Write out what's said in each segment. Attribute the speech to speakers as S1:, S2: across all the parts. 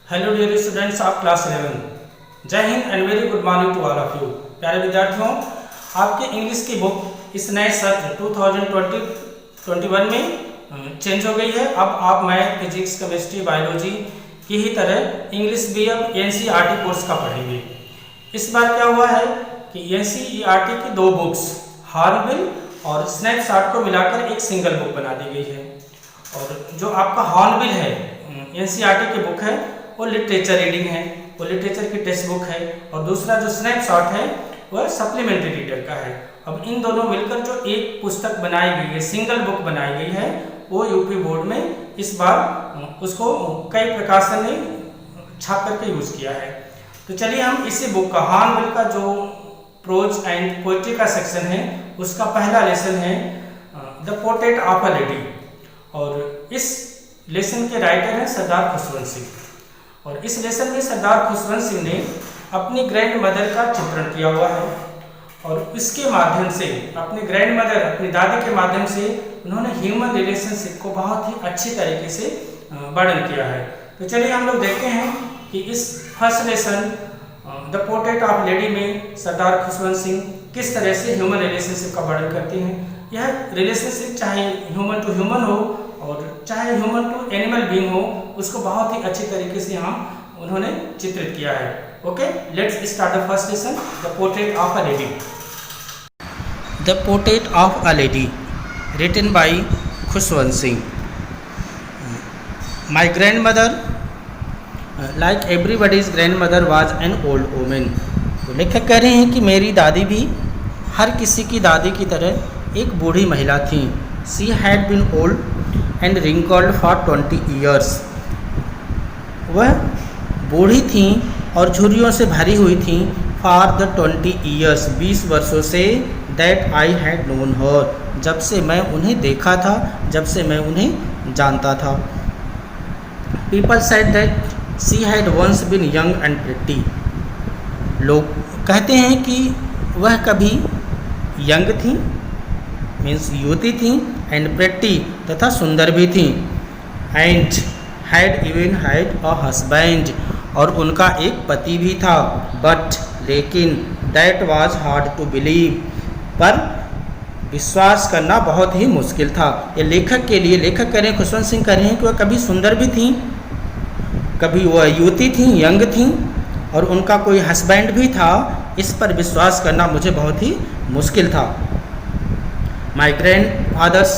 S1: Hello dear students of class 11। जय Hind and very good morning to all of you. प्यारे विद्यार्थियों, आपके English की बुक इस नए सत्र 2020-21 में चेंज हो गई है। अब आप मैथ, फिजिक्स, केमिस्ट्री, बायोलॉजी की ही तरह इंग्लिश भी अब एनसीईआरटी कोर्स का पढ़ेंगे। इस बार क्या हुआ है कि एनसीईआरटी की दो बुक्स हॉर्नबिल और स्नैपशॉट को मिलाकर एक सिंगल बुक बना दी गई है। और जो आपका हॉर्नबिल है एनसीईआरटी की बुक है वो लिटरेचर रीडिंग है, वो लिटरेचर की टेक्स्ट बुक है, और दूसरा जो स्नैपशॉट है वह सप्लीमेंट्री रीडर का है। अब इन दोनों मिलकर जो एक पुस्तक बनाई गई है, सिंगल बुक बनाई गई है, वो यूपी बोर्ड में इस बार उसको कई प्रकाशन ने छाप करके यूज किया है। तो चलिए हम इसी बुक का हॉर्नबिल का जो प्रोज एंड पोएट्री का सेक्शन है उसका पहला लेसन है the portrait of a lady, और इस लेसन के राइटर हैं सरदार खुशवंत सिंह। और इस लेसन में सरदार खुशवंत सिंह ने अपनी ग्रैंड मदर का चित्रण किया हुआ है, और इसके माध्यम से अपनी ग्रैंड मदर, अपनी दादी के माध्यम से उन्होंने ह्यूमन रिलेशनशिप को बहुत ही अच्छी तरीके से वर्णन किया है। तो चलिए हम लोग देखते हैं कि इस first lesson the portrait of lady में सरदार खुशवंत सिंह किस तरह से ह्यूमन रिलेशनशिप का वर्णन करते हैं। यह रिलेशनशिप चाहे ह्यूमन टू ह्यूमन हो और चाहे ह्यूमन टू एनिमल बीइंग हो, उसको बहुत ही अच्छी तरीके से उन्होंने चित्रित किया है। Okay, let's start the first lesson the portrait of a lady. The portrait of a lady written by Khushwant Singh. My grandmother like everybody's grandmother was an old woman. तो लेखक कह रहे हैं कि मेरी दादी भी हर किसी की दादी की तरह एक बूढ़ी महिला थी। She had been old and wrinkled for 20 years। वह बूढ़ी थी और झुर्रियों से भरी हुई थी फॉर द 20 years, 20 वर्षों से, दैट आई हैड नोन हर, जब से मैं उन्हें देखा था, जब से मैं उन्हें जानता था। People said that she had once been young and pretty. लोग कहते हैं कि वह कभी यंग थी, मीन्स युवती थी, एंड प्रिटी तथा सुंदर भी थी, and had even had a husband, और उनका एक पति भी था, बट लेकिन that was hard to believe, पर विश्वास करना बहुत ही मुश्किल था। ये लेखक के लिए, लेखक कह रहे हैं, खुशवंत सिंह कह रहे हैं कि वह कभी सुंदर भी थी, कभी वह युवती थी, यंग थी, और उनका कोई हस्बैंड भी था। इस पर विश्वास करना मुझे बहुत ही मुश्किल था। My grandfather's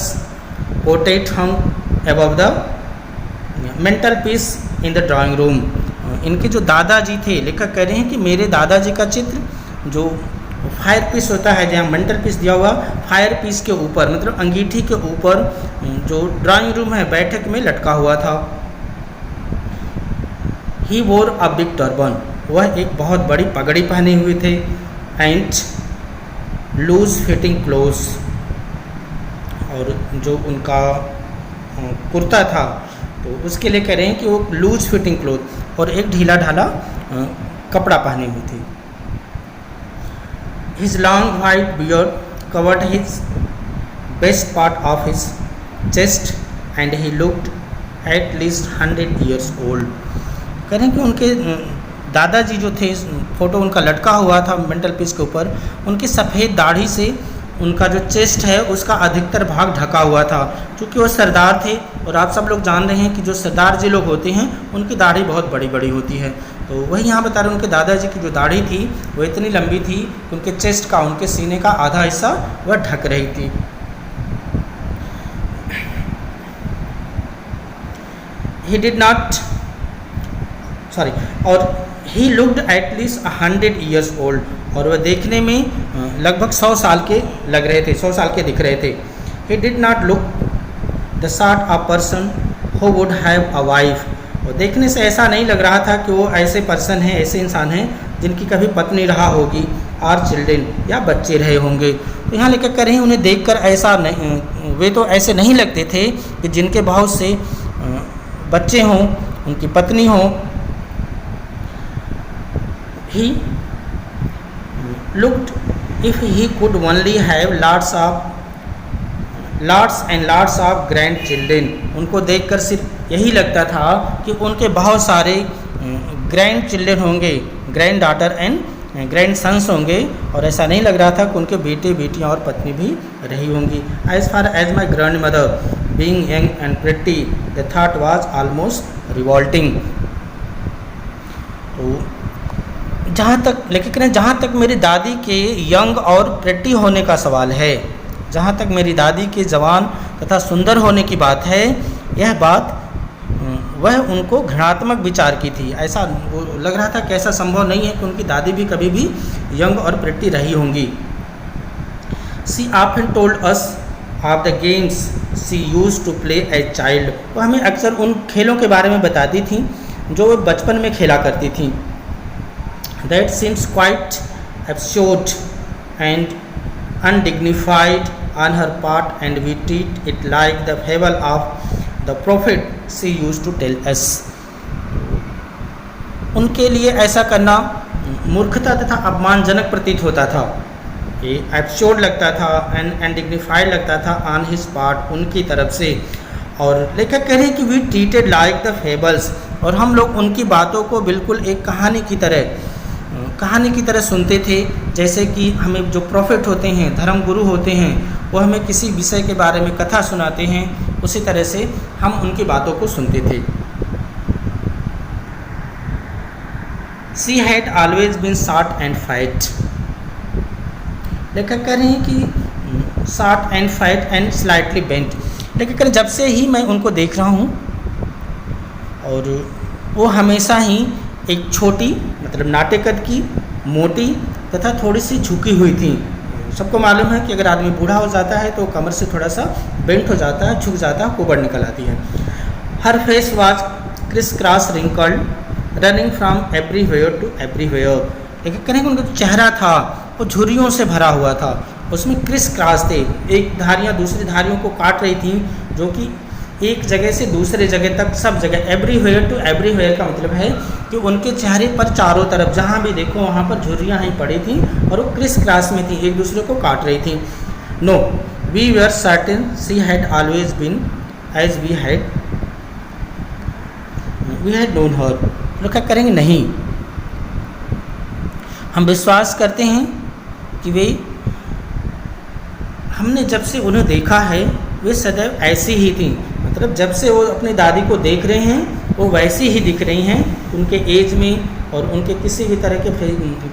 S1: portrait hung above the mantelpiece in the drawing room. इनके जो दादाजी थे, लेखक कह रहे हैं कि मेरे दादाजी का चित्र जो फायर पीस होता है, जहाँ मेंटल पीस दिया हुआ, फायर पीस के ऊपर, मतलब अंगीठी के ऊपर जो ड्राइंग रूम है, बैठक में लटका हुआ था। ही वोर अ बिग टर्बन, वह एक बहुत बड़ी पगड़ी पहने हुए थे, एंड लूज फिटिंग क्लोथ्स, और जो उनका कुर्ता था तो उसके लिए कह रहे हैं कि वो लूज फिटिंग क्लोथ और एक ढीला ढाला कपड़ा पहने हुए थे। His long white beard covered his best part of his chest and he looked at least 100 years old. कह रहे हैं कि उनके दादाजी जो थे, फोटो उनका लटका हुआ था मेंटल पीस के ऊपर, उनकी सफ़ेद दाढ़ी से उनका जो चेस्ट है उसका अधिकतर भाग ढका हुआ था, क्योंकि वो सरदार थे, और आप सब लोग जान रहे हैं कि जो सरदार जी लोग होते हैं उनकी दाढ़ी बहुत बड़ी बड़ी होती है। तो वही यहाँ बता रहे हैं, उनके दादाजी की जो दाढ़ी थी वो इतनी लंबी थी कि उनके चेस्ट का, उनके सीने का आधा हिस्सा वह ढक रही थी। ही डिड नॉट और he looked at least 100 years old, और वह देखने में लगभग 100 साल के लग रहे थे, 100 साल के दिख रहे थे। He did not look the sort of person who would have a wife, और देखने से ऐसा नहीं लग रहा था कि वो ऐसे पर्सन हैं, ऐसे इंसान हैं जिनकी कभी पत्नी रहा होगी, और चिल्ड्रेन, या बच्चे रहे होंगे। तो यहाँ लेकर कह रहे हैं उन्हें देखकर ऐसा नहीं, वे तो ऐसे नहीं लगते थे कि जिनके बहुत से बच्चे हों, उनकी पत्नी हो। He looked if he could only have lots and lots of grandchildren। उनको देखकर सिर्फ यही लगता था कि उनके बहुत सारे ग्रैंड चिल्ड्रन होंगे, granddaughter and grandsons होंगे, और ऐसा नहीं लग रहा था कि उनके बेटे बेटियां और पत्नी भी रही होंगी। As far as my grandmother being young and pretty the thought was almost revolting. तो जहाँ तक लेखक ने जहाँ तक मेरी दादी के यंग और प्रिटी होने का सवाल है, जहाँ तक मेरी दादी के जवान तथा सुंदर होने की बात है, यह बात वह उनको घृणात्मक विचार की थी। ऐसा वो लग रहा था कि ऐसा संभव नहीं है कि उनकी दादी भी कभी भी यंग और प्रिटी रही होंगी। She often told us of the games she used to play as child. वो हमें अक्सर उन खेलों के बारे में बताती थी जो वो बचपन में खेला करती थी। That seems quite absurd and undignified on her part and we treat it like the fable of the prophet she used to tell us. उनके लिए ऐसा करना मूर्खता तथा अपमानजनक प्रतीत होता था, ये एब्सर्ड लगता था एंड अनडिग्निफाइड लगता था ऑन हिज पार्ट, उनकी तरफ से। और लेखक कह रहे हैं कि we treated like the fables, और हम लोग उनकी बातों को बिल्कुल एक कहानी की तरह सुनते थे। जैसे कि हमें जो प्रॉफिट होते हैं, धर्म गुरु होते हैं, वो हमें किसी विषय के बारे में कथा सुनाते हैं, उसी तरह से हम उनकी बातों को सुनते थे। She had always been short and fight. लेखक कह रहे हैं कि short and fight and slightly bent. लेखक कह रहे जब से ही मैं उनको देख रहा हूँ, और वो हमेशा ही एक छोटी मतलब नाटे कद की, मोटी तथा थोड़ी सी झुकी हुई थी। सबको मालूम है कि अगर आदमी बूढ़ा हो जाता है तो कमर से थोड़ा सा बेंट हो जाता है, झुक जाता है, कोबड़ निकल आती है। Her face was criss cross wrinkled running from everywhere to everywhere. लेकिन कहें उनका जो चेहरा था वो झुर्रियों से भरा हुआ था, उसमें क्रिस क्रॉस थे, एक धारियाँ दूसरी धारियों को काट रही थी, जो कि एक जगह से दूसरे जगह तक, सब जगह, एवरीवेयर टू एवरीवेयर का मतलब है कि उनके चेहरे पर चारों तरफ जहाँ भी देखो वहाँ पर झुर्रियाँ ही पड़ी थी और वो क्रिस क्रॉस में थी, एक दूसरे को काट रही थी। No we were certain she had always been as we had known her. लोग क्या करेंगे, नहीं, हम विश्वास करते हैं कि वे, हमने जब से उन्हें देखा है वे सदैव ऐसी ही थी। मतलब जब से वो अपनी दादी को देख रहे हैं वो वैसी ही दिख रही हैं, उनके एज में और उनके किसी भी तरह के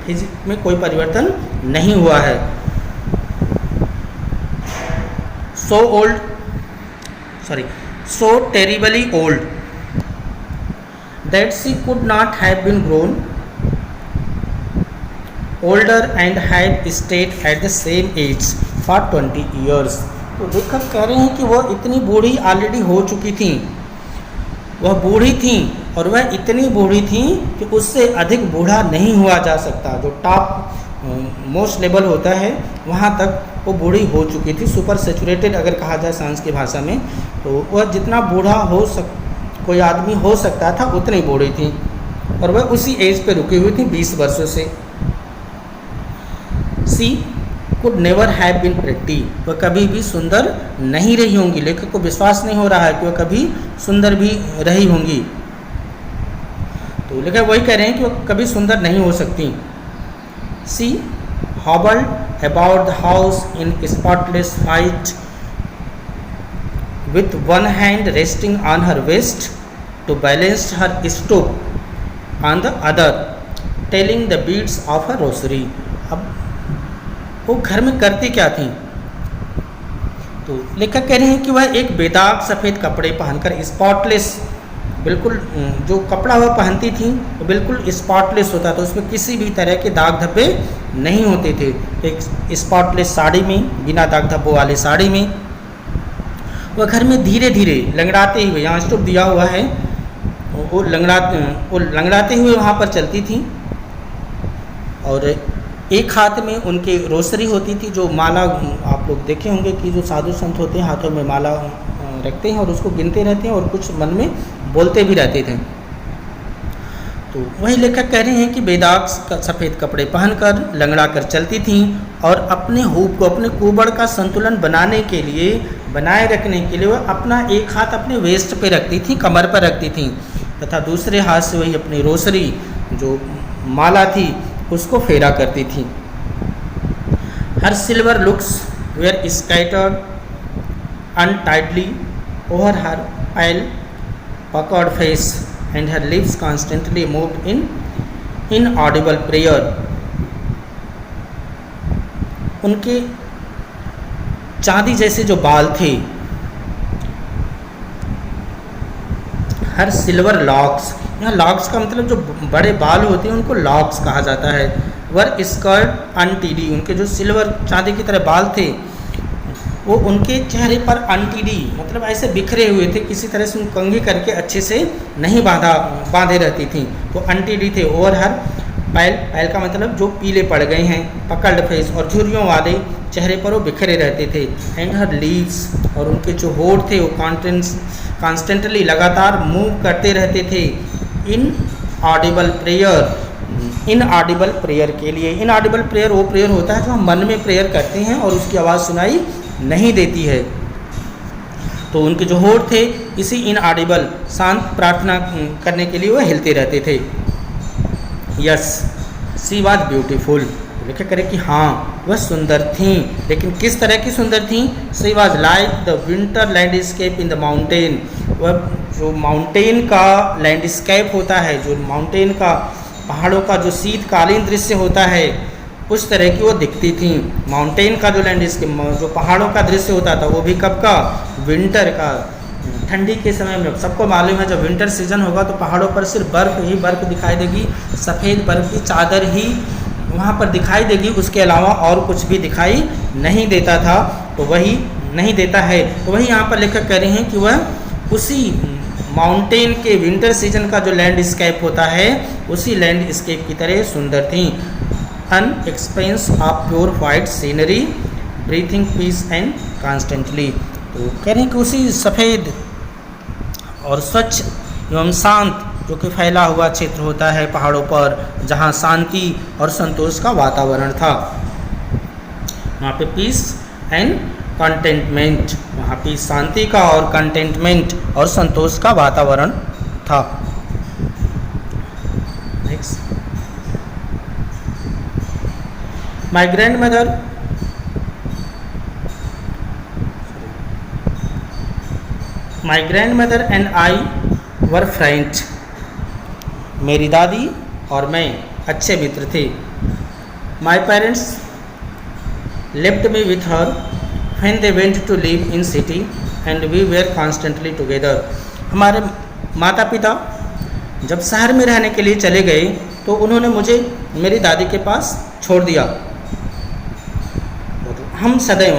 S1: फिजिक में कोई परिवर्तन नहीं हुआ है। so terribly old that she could not have been grown older and had stayed at the same age for 20 years। तो लेखक कह रहे हैं कि वह इतनी बूढ़ी ऑलरेडी हो चुकी थी, वह बूढ़ी थी और वह इतनी बूढ़ी थी कि उससे अधिक बूढ़ा नहीं हुआ जा सकता। जो टॉप मोस्ट लेवल होता है वहाँ तक वो बूढ़ी हो चुकी थी। सुपर सेचुरेटेड अगर कहा जाए साइंस की भाषा में, तो वह जितना बूढ़ा कोई आदमी हो सकता था उतनी बूढ़ी थी, और वह उसी एज पे रुकी हुई थी 20 वर्षों से। She could never have been pretty, वह कभी भी सुंदर नहीं रही होंगी। लेखक को विश्वास नहीं हो रहा है कि वह कभी सुंदर भी रही होंगी। तो लेखक वही कह रहे हैं कि वह कभी सुंदर नहीं हो सकती। सी hobbled about the house in spotless white with one hand resting on her waist to balance her stoop on the other, telling the beads of her rosary। अब वो घर में करती क्या थी? तो लेखक कह रहे हैं कि वह एक बेदाग सफ़ेद कपड़े पहनकर, स्पॉटलेस, बिल्कुल जो कपड़ा वह पहनती थी वो बिल्कुल स्पॉटलेस होता था, उसमें किसी भी तरह के दाग धब्बे नहीं होते थे। एक स्पॉटलेस साड़ी में, बिना दाग धब्बों वाली साड़ी में वह घर में धीरे धीरे लंगड़ाते हुए, यहाँ स्टोप दिया हुआ है, वो लंगड़ाते हुए वहाँ पर चलती थी। और एक हाथ में उनके रोसरी होती थी, जो माला, आप लोग देखे होंगे कि जो साधु संत होते हैं हाथों में माला रखते हैं और उसको गिनते रहते हैं और कुछ मन में बोलते भी रहते थे। तो वही लेखक कह रहे हैं कि बेदाग सफ़ेद कपड़े पहनकर लंगड़ा कर चलती थीं और अपने हुब को, अपने कुबड़ का संतुलन बनाने के लिए, बनाए रखने के लिए वह अपना एक हाथ अपने वेस्ट पे रखती थी, कमर पर रखती थी, तथा दूसरे हाथ से वही अपनी रोसरी जो माला थी उसको फेरा करती थी। Her silver locks were scattered untidily over her pale puckered face and her lips constantly moved in inaudible prayer। उनके चांदी जैसे जो बाल थे, हर सिल्वर लॉक्स, यहाँ लॉक्स का मतलब जो बड़े बाल होते हैं उनको लॉक्स कहा जाता है। वर स्कर्ट अनटीडी, उनके जो सिल्वर चांदी की तरह बाल थे वो उनके चेहरे पर अनटीडी मतलब ऐसे बिखरे हुए थे, किसी तरह से उनको कंघी करके अच्छे से नहीं बांधे रहती थी, तो अनटीडी थे। ओवर हर पायल का मतलब जो पीले पड़ गए हैं, पकल्ड फेस और झुर्रियों वाले चेहरे पर वो बिखरे रहते थे। एंड हर लीव्स, और उनके जो होठ थे वो कॉन्स्टेंटली लगातार मूव करते रहते थे। इनऑडिबल प्रेयर के लिए, इनऑडिबल प्रेयर वो प्रेयर होता है जो हम मन में प्रेयर करते हैं और उसकी आवाज़ सुनाई नहीं देती है। तो उनके जो होठ थे इसी इनऑडिबल शांत प्रार्थना करने के लिए वो हिलते रहते थे। यस सी वॉज ब्यूटीफुल, लिखा करे कि हाँ वह सुंदर थी, लेकिन किस तरह की सुंदर थी। She was like the winter landscape in the mountain, वह जो माउंटेन का लैंडस्केप होता है, जो माउंटेन का पहाड़ों का जो शीतकालीन दृश्य होता है उस तरह की वो दिखती थी। माउंटेन का जो लैंडस्केप, जो पहाड़ों का दृश्य होता था वो भी कब का, विंटर का, ठंडी के समय में। सबको मालूम है जब विंटर सीजन होगा तो पहाड़ों पर सिर्फ बर्फ़ ही बर्फ़ दिखाई देगी, सफ़ेद बर्फ़ की चादर ही वहाँ पर दिखाई देगी, उसके अलावा और कुछ भी दिखाई नहीं देता था। तो वही नहीं देता है, तो वही यहाँ पर लेखक कह रहे हैं कि वह उसी माउंटेन के विंटर सीजन का जो लैंडस्केप होता है उसी लैंडस्केप की तरह सुंदर थी। An expanse of pure white scenery breathing peace and constantly, तो कह रहे हैं कि उसी सफ़ेद और स्वच्छ एवं शांत जो कि फैला हुआ क्षेत्र होता है पहाड़ों पर, जहाँ शांति और संतोष का वातावरण था, वहाँ पे पीस एंड कंटेंटमेंट, वहाँ पे शांति का और कंटेंटमेंट और संतोष का वातावरण था। Next, my grandmother and I were friends, मेरी दादी और मैं अच्छे मित्र थे। My parents left me with her when they went to live in city and we were constantly together, हमारे माता पिता जब शहर में रहने के लिए चले गए तो उन्होंने मुझे मेरी दादी के पास छोड़ दिया। हम सदैव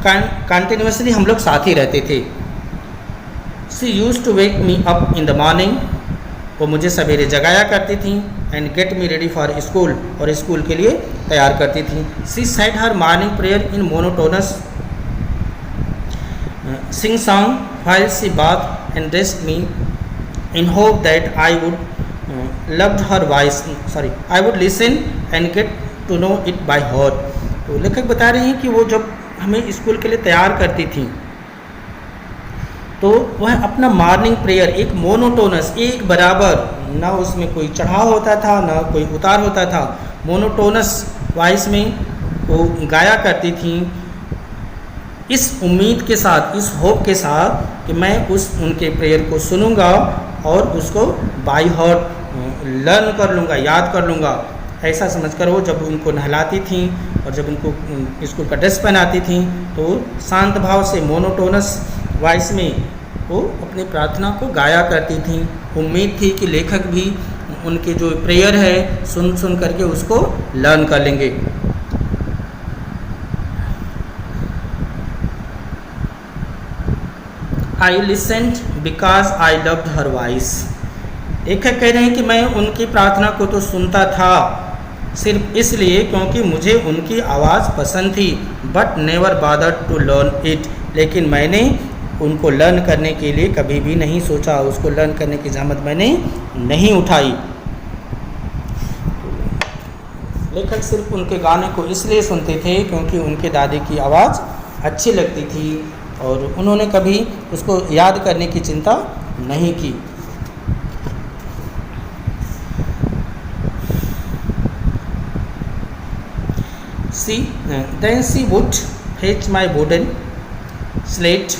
S1: कंटिन्यूसली हम लोग साथ ही रहते थे। She used to wake me up in the morning, वो मुझे सवेरे जगाया करती थी। And get me ready for school, और स्कूल के लिए तैयार करती थी। She said her morning prayer in monotonous sing song while she bath and dressed me in hope that I would listen and get to know it by heart. तो लेखक बता रहे हैं कि वो जब हमें स्कूल के लिए तैयार करती थी तो वह अपना मॉर्निंग प्रेयर एक मोनोटोनस, एक बराबर, ना उसमें कोई चढ़ाव होता था ना कोई उतार होता था, मोनोटोनस वॉइस में वो गाया करती थी, इस उम्मीद के साथ, इस होप के साथ कि मैं उनके प्रेयर को सुनूंगा और उसको बाय हार्ट लर्न कर लूँगा, याद कर लूँगा। ऐसा समझकर वो जब उनको नहलाती थी और जब उनको स्कूल का ड्रेस पहनाती थी तो शांत भाव से मोनोटोनस वॉइस में वो अपनी प्रार्थना को गाया करती थी। उम्मीद थी कि लेखक भी उनके जो प्रेयर है सुन करके उसको लर्न कर लेंगे। I listened because I loved her voice, लेखक कह रहे हैं कि मैं उनकी प्रार्थना को तो सुनता था सिर्फ इसलिए क्योंकि मुझे उनकी आवाज़ पसंद थी, but never bothered to learn it, लेकिन मैंने उनको लर्न करने के लिए कभी भी नहीं सोचा, उसको लर्न करने की जहमत मैंने नहीं उठाई। लेखक सिर्फ उनके गाने को इसलिए सुनते थे क्योंकि उनके दादी की आवाज़ अच्छी लगती थी और उन्होंने कभी उसको याद करने की चिंता नहीं की। Then she would fetch my wooden slate,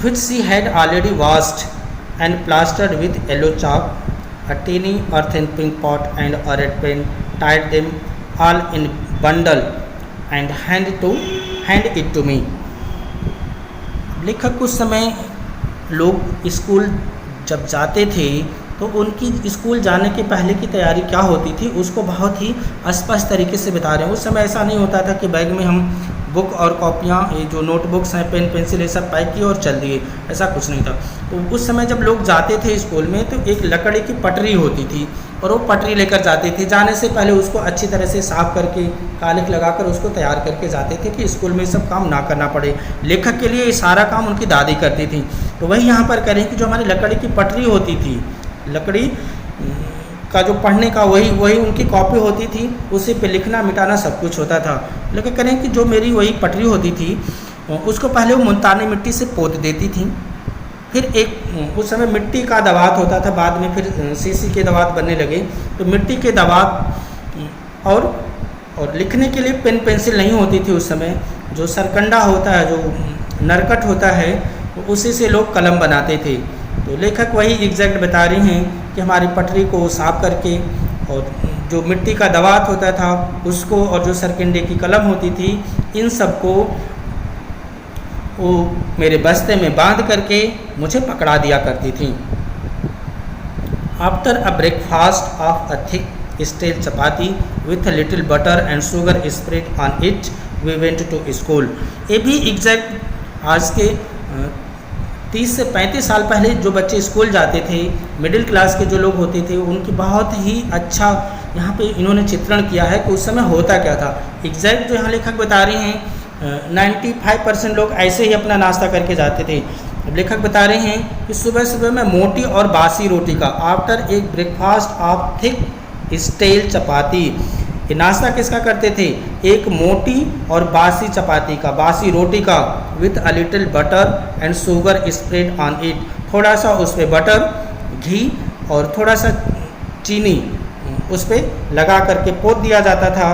S1: which she had already washed and plastered with yellow chalk, a tiny earthen pink pot and a red pen, tied them all in bundle and hand it to me. लेखक उस समय लोग school जब जाते थे तो उनकी school जाने के पहले की तैयारी क्या होती थी उसको बहुत ही स्पष्ट तरीके से बता रहे हैं। उस समय ऐसा नहीं होता था कि बैग में हम बुक और कॉपियाँ, ये जो नोटबुक्स हैं, पेन पेंसिल, ये सब पैक किए और चल दिए, ऐसा कुछ नहीं था। तो उस समय जब लोग जाते थे स्कूल में तो एक लकड़ी की पटरी होती थी और वो पटरी लेकर जाते थे। जाने से पहले उसको अच्छी तरह से साफ करके कालिख लगाकर उसको तैयार करके जाते थे कि स्कूल में सब काम ना करना पड़े। लेखक के लिए ये सारा काम उनकी दादी करती थी। तो वही यहाँ पर करें कि जो हमारी लकड़ी की पटरी होती थी, लकड़ी का जो पढ़ने का वही उनकी कॉपी होती थी, उसी पे लिखना मिटाना सब कुछ होता था। लेकिन करें कि जो मेरी वही पटरी होती थी उसको पहले वो मुल्तानी मिट्टी से पोत देती थी। फिर एक उस समय मिट्टी का दवात होता था, बाद में फिर सीसी के दवात बनने लगे। तो मिट्टी के दवात और लिखने के लिए पेन पेंसिल नहीं होती थी उस समय। जो सरकंडा होता है, जो नरकट होता है, उसी से लोग कलम बनाते थे। तो लेखक वही एग्जैक्ट बता रही हैं कि हमारी पटरी को साफ करके और जो मिट्टी का दवात होता था उसको और जो सरकंडे की कलम होती थी, इन सब को वो मेरे बस्ते में बांध करके मुझे पकड़ा दिया करती थी। After a breakfast of a thick steel chapati with a little butter and sugar spread on it we went to school. ये भी एग्जैक्ट आज के 30 से 35 साल पहले जो बच्चे स्कूल जाते थे, मिडिल क्लास के जो लोग होते थे, उनकी बहुत ही अच्छा यहाँ पे इन्होंने चित्रण किया है कि उस समय होता क्या था। एग्जैक्ट जो यहाँ लेखक बता रहे हैं 95% लोग ऐसे ही अपना नाश्ता करके जाते थे। लेखक बता रहे हैं कि सुबह सुबह में मोटी और बासी रोटी का, आफ्टर एक ब्रेकफास्ट ऑफ थिक स्टील चपाती, ये नाश्ता किसका करते थे? एक मोटी और बासी चपाती का, बासी रोटी का, with a little butter and sugar spread on it, थोड़ा सा उस पर बटर, घी और थोड़ा सा चीनी उस पर लगा करके पोत दिया जाता था।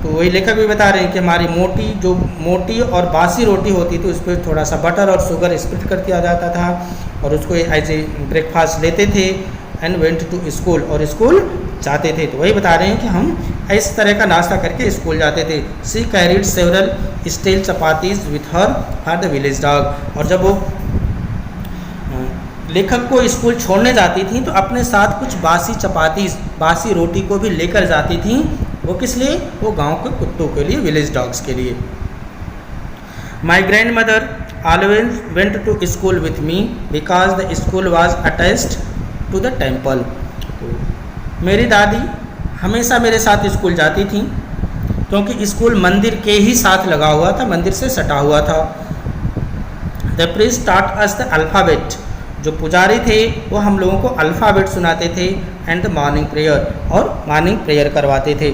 S1: तो वही लेखक भी बता रहे हैं कि हमारी मोटी और बासी रोटी होती थी उस पर थोड़ा सा बटर और शुगर स्प्रेड कर दिया जाता था और उसको एज ए ब्रेकफास्ट लेते थे एंड वेंट टू स्कूल, और स्कूल जाते थे। तो वही बता रहे हैं कि हम इस तरह का नाश्ता करके स्कूल जाते थे। She carried several stale chapatis with her for the village dog, और जब वो लेखक को स्कूल छोड़ने जाती थी तो अपने साथ कुछ बासी चपातीज, बासी रोटी को भी लेकर जाती थी। वो किस लिए? वो गांव के कुत्तों के लिए, विलेज डॉग्स के लिए। My grandmother always went to school with me because the school was attached to the temple. मेरी दादी हमेशा मेरे साथ स्कूल जाती थी क्योंकि स्कूल मंदिर के ही साथ लगा हुआ था, मंदिर से सटा हुआ था। The priest taught us the alphabet, जो पुजारी थे वो हम लोगों को अल्फ़ाबेट सुनाते थे, एंड द मॉर्निंग प्रेयर, और मॉर्निंग प्रेयर करवाते थे।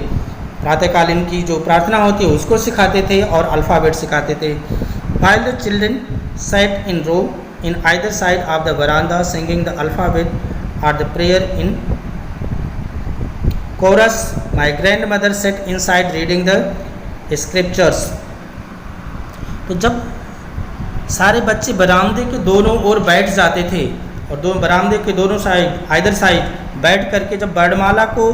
S1: प्रातःकालीन की जो प्रार्थना होती है उसको सिखाते थे और अल्फ़ाबेट सिखाते थे। While the children sat in row in either side of the verandah singing the alphabet और the prayer in chorus, my grandmother sat inside reading the scriptures. तो जब सारे बच्चे बरामदे के दोनों ओर बैठ जाते थे और बरामदे के दोनों साइड, आइदर साइड बैठ करके जब वर्णमाला को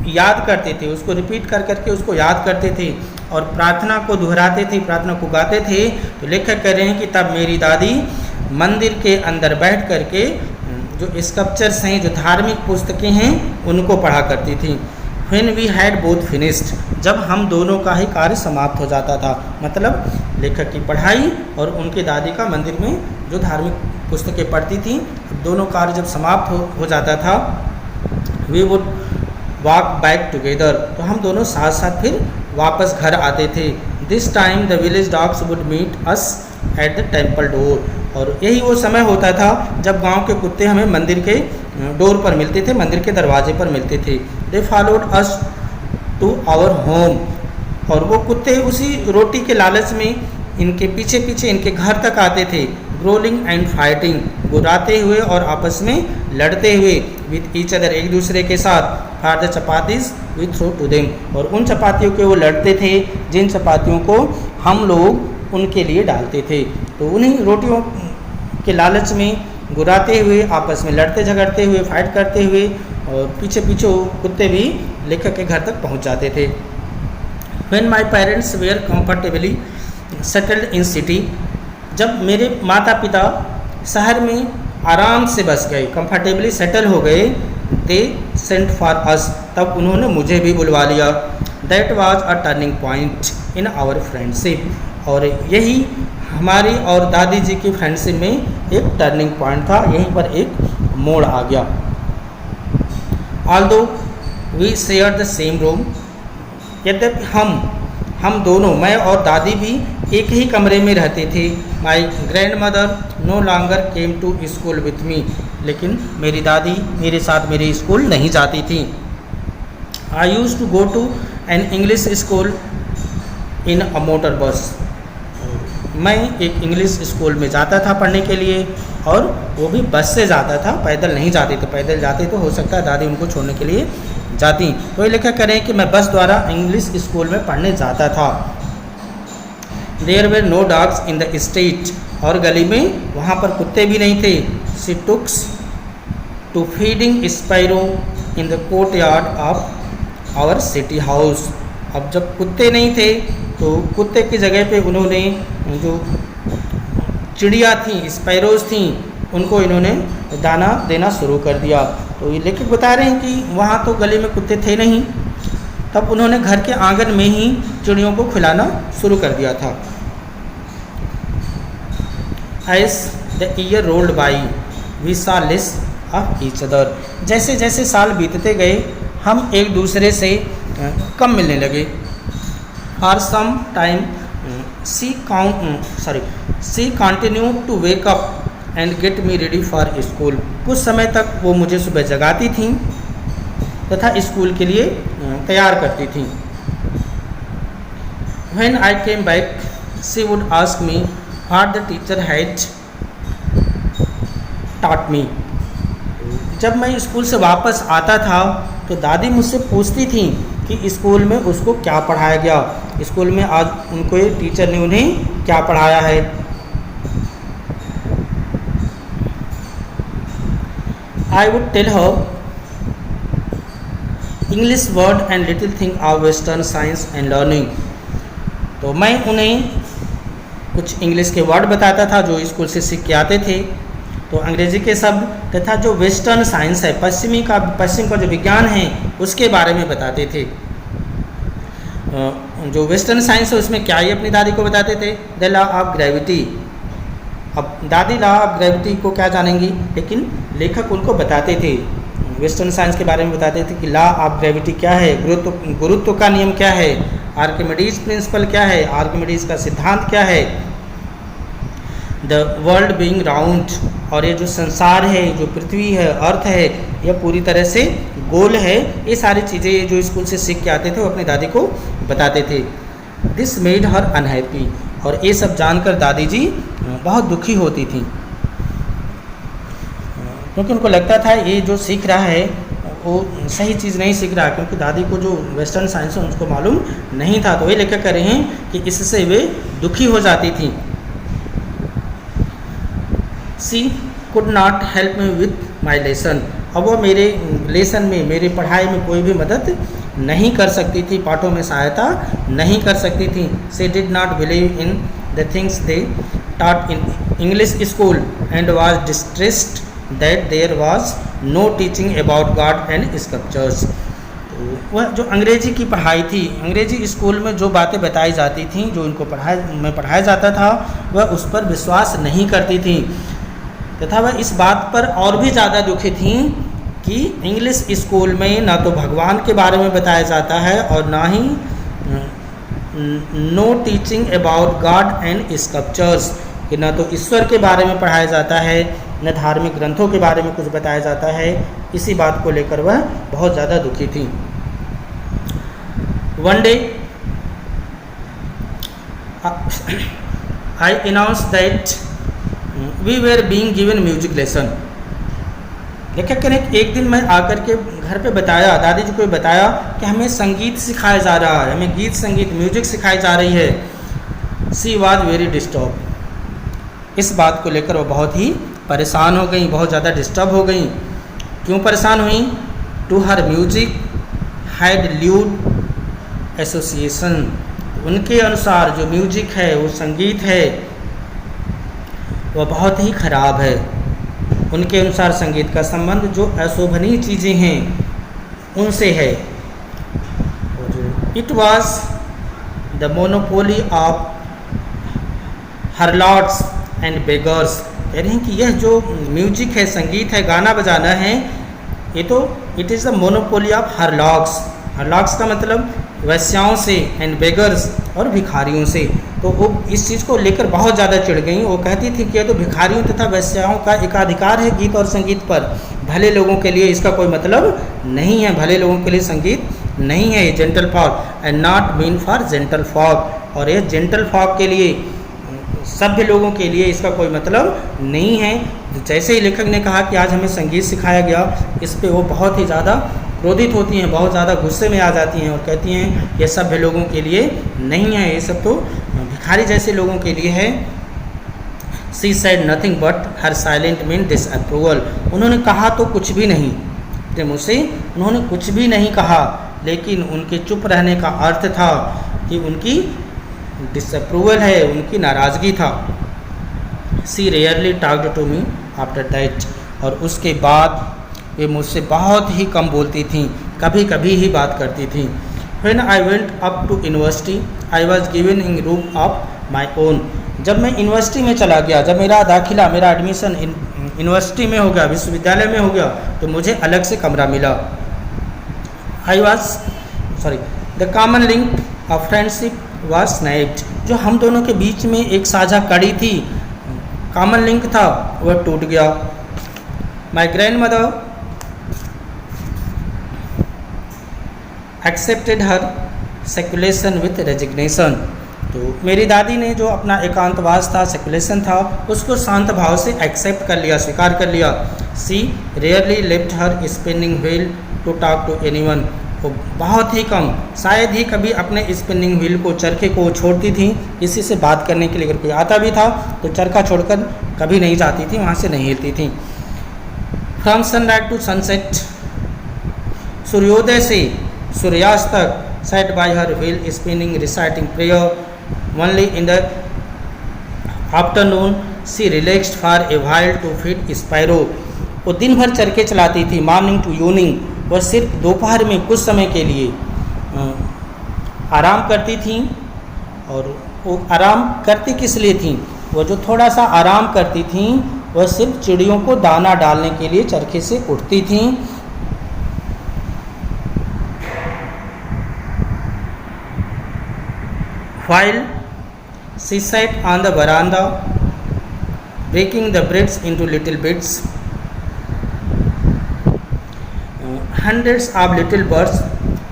S1: याद करते थे, उसको रिपीट कर करके उसको याद करते थे और प्रार्थना को दोहराते थे, प्रार्थना को गाते थे, तो लेखक कह रहे हैं कि तब मेरी दादी मंदिर के अंदर बैठ करके जो स्क्रिप्चर्स हैं, जो धार्मिक पुस्तकें हैं, उनको पढ़ा करती थी। When we had both finished, जब हम दोनों का ही कार्य समाप्त हो जाता था, मतलब लेखक की पढ़ाई और उनके दादी का मंदिर में जो धार्मिक पुस्तकें पढ़ती थी, दोनों कार्य जब समाप्त हो जाता था, we would walk back together, तो हम दोनों साथ साथ फिर वापस घर आते थे। This time the village dogs would meet us at the temple door, और यही वो समय होता था जब गांव के कुत्ते हमें मंदिर के डोर पर मिलते थे, मंदिर के दरवाजे पर मिलते थे। They followed us to our home, और वो कुत्ते उसी रोटी के लालच में इनके पीछे पीछे इनके घर तक आते थे। ग्रोलिंग एंड फाइटिंग, गुर्राते हुए और आपस में लड़ते हुए विथ ईच अदर, एक दूसरे के साथ, for the chapatis we throw to them, और उन चपातियों के वो लड़ते थे जिन चपातियों को हम लोग उनके लिए डालते थे। तो उन्हीं रोटियों के लालच में गुर्राते हुए, आपस में लड़ते झगड़ते हुए, फाइट करते हुए, और पीछे पीछे कुत्ते भी लेखक के घर तक पहुंच जाते थे। When my parents were comfortably settled in city, जब मेरे माता पिता शहर में आराम से बस गए, कंफर्टेबली सेटल हो गए, दे सेंट फॉर अस, तब उन्होंने मुझे भी बुलवा लिया। That was a turning point in our friendship, और यही हमारी और दादी जी की फ्रेंडशिप में एक टर्निंग पॉइंट था, यहीं पर एक मोड़ आ गया। Although we share the same room, यद्यपि हम दोनों, मैं और दादी भी एक ही कमरे में रहते थे। My grandmother no longer came to school with me, लेकिन मेरी दादी मेरे साथ मेरे स्कूल नहीं जाती थी। I used to go to an English school in a motor bus, मैं एक इंग्लिश स्कूल में जाता था पढ़ने के लिए, और वो भी बस से जाता था, पैदल नहीं जाते थे। पैदल जाते तो हो सकता है दादी उनको छोड़ने के लिए जाती। तो ये लिखा करें कि मैं बस द्वारा इंग्लिश स्कूल में पढ़ने जाता था। There were no dogs in the street, और गली में वहाँ पर कुत्ते भी नहीं थे। She took to feeding sparrow in the courtyard of our city house, अब जब कुत्ते नहीं थे तो कुत्ते की जगह पे उन्होंने जो चिड़िया थी, स्पैरोज थी, उनको इन्होंने दाना देना शुरू कर दिया। तो ये लेखक बता रहे हैं कि वहाँ तो गली में कुत्ते थे नहीं, तब उन्होंने घर के आंगन में ही चिड़ियों को खिलाना शुरू कर दिया था। As the year rolled by we saw less of each other, जैसे जैसे साल बीतते गए हम एक दूसरे से कम मिलने लगे। For some time she continue to wake up and get me ready for school, कुछ समय तक वो मुझे सुबह जगाती थी तथा स्कूल के लिए तैयार करती थी। When I came back, she would ask me what the teacher had taught me. जब मैं स्कूल से वापस आता था तो दादी मुझसे पूछती थी कि स्कूल में उसको क्या पढ़ाया गया, स्कूल में आज उनको टीचर ने उन्हें क्या पढ़ाया है। I would tell her English word and little thing of Western science and learning. तो मैं उन्हें कुछ इंग्लिश के वर्ड बताता था जो स्कूल से सीख के आते थे, तो अंग्रेजी के शब्द तथा जो वेस्टर्न साइंस है, पश्चिम का जो विज्ञान है उसके बारे में बताते थे। जो वेस्टर्न साइंस है उसमें क्या ही अपनी दादी को बताते थे, द लॉ ऑफ ग्रेविटी। अब दादी लॉ ऑफ ग्रेविटी को क्या जानेंगी, लेकिन लेखक उनको बताते थे, वेस्टर्न साइंस के बारे में बताते थे कि लॉ ऑफ ग्रेविटी क्या है, गुरुत्व का नियम क्या है, आर्किमिडीज प्रिंसिपल क्या है, आर्किमिडीज का सिद्धांत क्या है, द वर्ल्ड बीइंग राउंड, और ये जो संसार है, जो पृथ्वी है, अर्थ है, यह पूरी तरह से गोल है। ये सारी चीज़ें जो स्कूल से सीख के आते थे वो अपनी दादी को बताते थे। दिस मेड हर अनहैप्पी, और ये सब जानकर दादी जी बहुत दुखी होती थी, क्योंकि उनको लगता था ये जो सीख रहा है वो सही चीज़ नहीं सीख रहा, क्योंकि दादी को जो वेस्टर्न साइंस है उसको मालूम नहीं था। तो ये लेकर कर रहे हैं कि इससे वे दुखी हो जाती थी। She could not help me with my lesson, अब वो मेरे लेसन में, मेरे पढ़ाई में कोई भी मदद नहीं कर सकती थी, पाठों में सहायता नहीं कर सकती थी। She did not believe in the things they taught in English school and was distressed that there was no teaching about God and scriptures. वह जो अंग्रेजी की पढ़ाई थी, अंग्रेजी स्कूल में जो बातें बताई जाती थीं, जो इनको पढ़ाया जाता था, वह उस पर विश्वास नहीं करती थी, तथा वह इस बात पर और भी ज़्यादा दुखी थी कि इंग्लिश स्कूल में ना तो भगवान के बारे में बताया जाता है और ना ही no teaching about God and scriptures, कि ना तो ईश्वर के बारे में पढ़ाया जाता है, न धार्मिक ग्रंथों के बारे में कुछ बताया जाता है। इसी बात को लेकर वह बहुत ज़्यादा दुखी थी। One day I announce that we were being given music lesson. लेखक ने एक दिन मैं आकर के घर पे बताया, दादी जी को बताया कि हमें संगीत सिखाया जा रहा है, हमें गीत संगीत म्यूजिक सिखाई जा रही है। सी वॉज वेरी डिस्टर्ब। इस बात को लेकर वो बहुत ही परेशान हो गई, बहुत ज़्यादा डिस्टर्ब हो गई। क्यों परेशान हुई? To her music had lewd association. उनके अनुसार जो म्यूजिक है, वो संगीत है, वह बहुत ही खराब है। उनके अनुसार संगीत का संबंध जो अशोभनीय चीज़ें हैं उनसे है। It was the monopoly of harlots and beggars. कह रहे हैं कि यह जो म्यूजिक है, संगीत है, गाना बजाना है, ये तो it is the monopoly of harlots. Harlots का मतलब वैश्याओं से, एंड बेगर्स और भिखारियों से। तो वो इस चीज़ को लेकर बहुत ज़्यादा चिढ़ गई। वो कहती थी कि यह तो भिखारियों तथा वैश्याओं का एकाधिकार है गीत और संगीत पर, भले लोगों के लिए इसका कोई मतलब नहीं है, भले लोगों के लिए संगीत नहीं है। ये gentle folk and not mean for gentle folk, और ये जेंटल फॉक के लिए, सभ्य लोगों के लिए इसका कोई मतलब नहीं है। जैसे ही लेखक ने कहा कि आज हमें संगीत सिखाया गया, इस पे वो बहुत ही ज़्यादा क्रोधित होती हैं, बहुत ज़्यादा गुस्से में आ जाती हैं और कहती हैं ये सभ्य लोगों के लिए नहीं है, ये सब तो भिखारी जैसे लोगों के लिए है। She said nothing but her silent mean disapproval. उन्होंने कहा तो कुछ भी नहीं, अपने मुँह से उन्होंने कुछ भी नहीं कहा, लेकिन उनके चुप रहने का अर्थ था कि उनकी डिसअप्रूवल है, उनकी नाराज़गी था। She rarely talked to me after that. और उसके बाद वे मुझसे बहुत ही कम बोलती थीं, कभी कभी ही बात करती थीं। When I went up to university I was given in room of my own. जब मैं यूनिवर्सिटी में चला गया, जब मेरा दाखिला, मेरा एडमिशन यूनिवर्सिटी में हो गया, विश्वविद्यालय में हो गया, तो मुझे अलग से कमरा मिला। The common link of friendship was snapped. जो हम दोनों के बीच में एक साझा कड़ी थी, कॉमन लिंक था, वह टूट गया। My grandmother accepted her seclusion with resignation. तो मेरी दादी ने जो अपना एकांतवास था, सेकुलेशन था, उसको शांत भाव से एक्सेप्ट कर लिया, स्वीकार कर लिया। She rarely left her spinning wheel to talk to anyone. वो बहुत ही कम, शायद ही कभी अपने स्पिनिंग व्हील को, चरखे को छोड़ती थी किसी से बात करने के लिए। अगर कोई आता भी था तो चरखा छोड़कर कभी नहीं जाती थी, वहाँ से नहीं हिलती थी। फ्रॉम सनराइज टू सनसेट, सूर्योदय से सूर्यास्त तक, sat by her wheel spinning reciting prayer. Only in the afternoon she relaxed for a while to feed sparrow. वो दिन भर चरखे चलाती थी, मॉर्निंग टू इवनिंग, और सिर्फ दोपहर में कुछ समय के लिए आराम करती थी। और वो आराम करती किस लिए थी? वो जो थोड़ा सा आराम करती थी, वह सिर्फ चिड़ियों को दाना डालने के लिए चरखे से उठती थी। While she sat on the veranda, breaking the breads into little bits, hundreds of little birds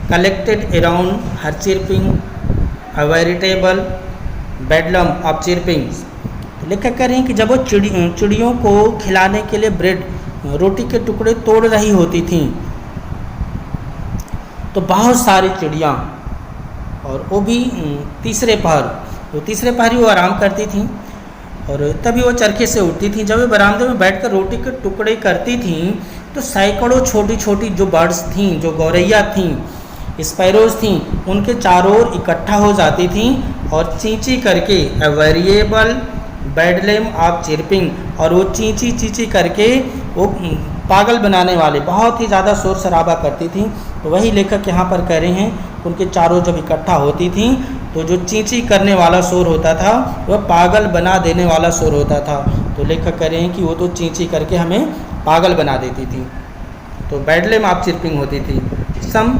S1: collected around her chirping, a veritable bedlam of chirping. लेखक कह रहे हैं कि जब वो चिड़ियों को खिलाने के लिए ब्रेड, रोटी के टुकड़े तोड़ रही होती थीं, तो बहुत सारी चिड़ियाँ, और वो भी तीसरे पहर, वो तीसरे पहर ही वो आराम करती थीं, और तभी वो चरखे से उठती थीं। जब वे बरामदे में बैठकर रोटी के टुकड़े करती थीं, तो सैकड़ों छोटी छोटी जो बर्ड्स थीं, जो गौरैया थीं, स्पैरोज थीं, उनके चारों ओर इकट्ठा हो जाती थीं और चींची करके, ए वेरिएबल बेडलेम ऑफ चिरपिंग, और वो चींची चींची करके वो पागल बनाने वाले बहुत ही ज़्यादा शोर शराबा करती थीं। तो वही लेखक यहाँ पर कह रहे हैं, उनके चारों जब इकट्ठा होती थीं, तो जो चींची करने वाला शोर होता था, वह पागल बना देने वाला शोर होता था। तो लेखक कह रहे हैं कि वो तो चींची करके हमें पागल बना देती थी, तो बेडलेम ऑफ चिरपिंग होती थी। Some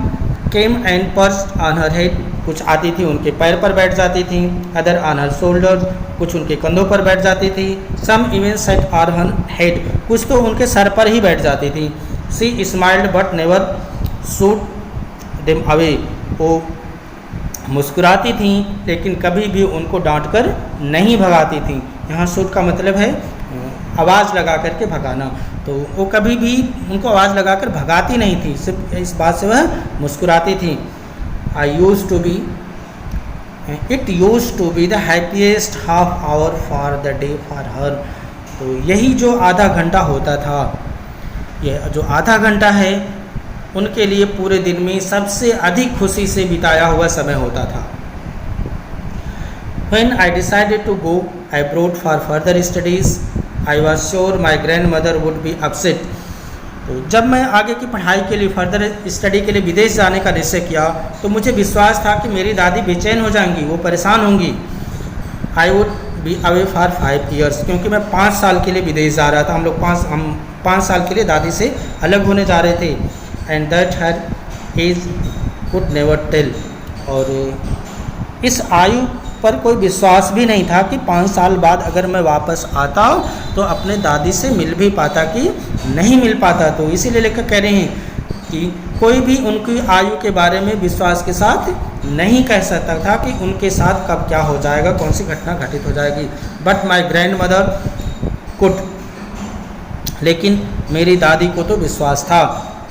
S1: came and perched on her head, कुछ आती थी उनके पैर पर बैठ जाती थी। अदर ऑन हर शोल्डर्स, कुछ उनके कंधों पर बैठ जाती थी। Some even sat on her head, कुछ तो उनके सर पर ही बैठ जाती थी। She smiled but never shooed them away, वो मुस्कुराती थी लेकिन कभी भी उनको डांट कर नहीं भगाती थी। यहाँ शूट का मतलब है आवाज़ लगा करके भगाना। तो वो कभी भी उनको आवाज़ लगाकर भगाती नहीं थी, सिर्फ इस बात से वह मुस्कुराती थी। It used to be the happiest half hour of the day for her. तो यही जो आधा घंटा होता था, यह जो आधा घंटा है उनके लिए पूरे दिन में सबसे अधिक खुशी से बिताया हुआ समय होता था। When I decided to go abroad for further studies, I was sure my grandmother would be upset. तो जब मैं आगे की पढ़ाई के लिए फर्दर स्टडी के लिए विदेश जाने का निश्चय किया तो मुझे विश्वास था कि मेरी दादी बेचैन हो जाएंगी, वो परेशान होंगी। I would be away for 5 years, क्योंकि मैं 5 साल के लिए विदेश जा रहा था। हम 5 साल के लिए दादी से अलग होने जा रहे थे। And that her age could never tell, और इस आयु पर कोई विश्वास भी नहीं था कि 5 साल बाद अगर मैं वापस आता तो अपने दादी से मिल भी पाता कि नहीं मिल पाता। तो इसीलिए लेकर कह रहे हैं कि कोई भी उनकी आयु के बारे में विश्वास के साथ नहीं कह सकता था कि उनके साथ कब क्या हो जाएगा, कौन सी घटना घटित हो जाएगी। But my grand mother could, लेकिन मेरी दादी को तो विश्वास था।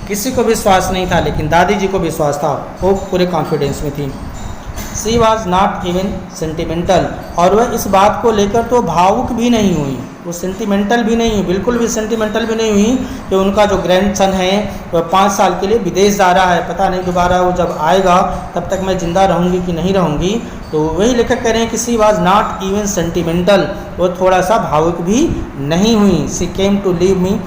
S1: किसी को विश्वास नहीं था, लेकिन दादी जी को विश्वास था, वो पूरे कॉन्फिडेंस में थी। She was not even sentimental, और वह इस बात को लेकर तो भावुक भी नहीं हुई, वो सेंटिमेंटल भी नहीं हुई, बिल्कुल भी सेंटिमेंटल भी नहीं हुई कि उनका जो ग्रैंडसन है वह 5 साल के लिए विदेश जा रहा है, पता नहीं दोबारा वो जब आएगा तब तक मैं ज़िंदा रहूँगी कि नहीं रहूँगी। तो वही लेकर कह रहे हैं कि she was not even sentimental, वो थोड़ा सा भावुक भी नहीं हुई। She came to leave me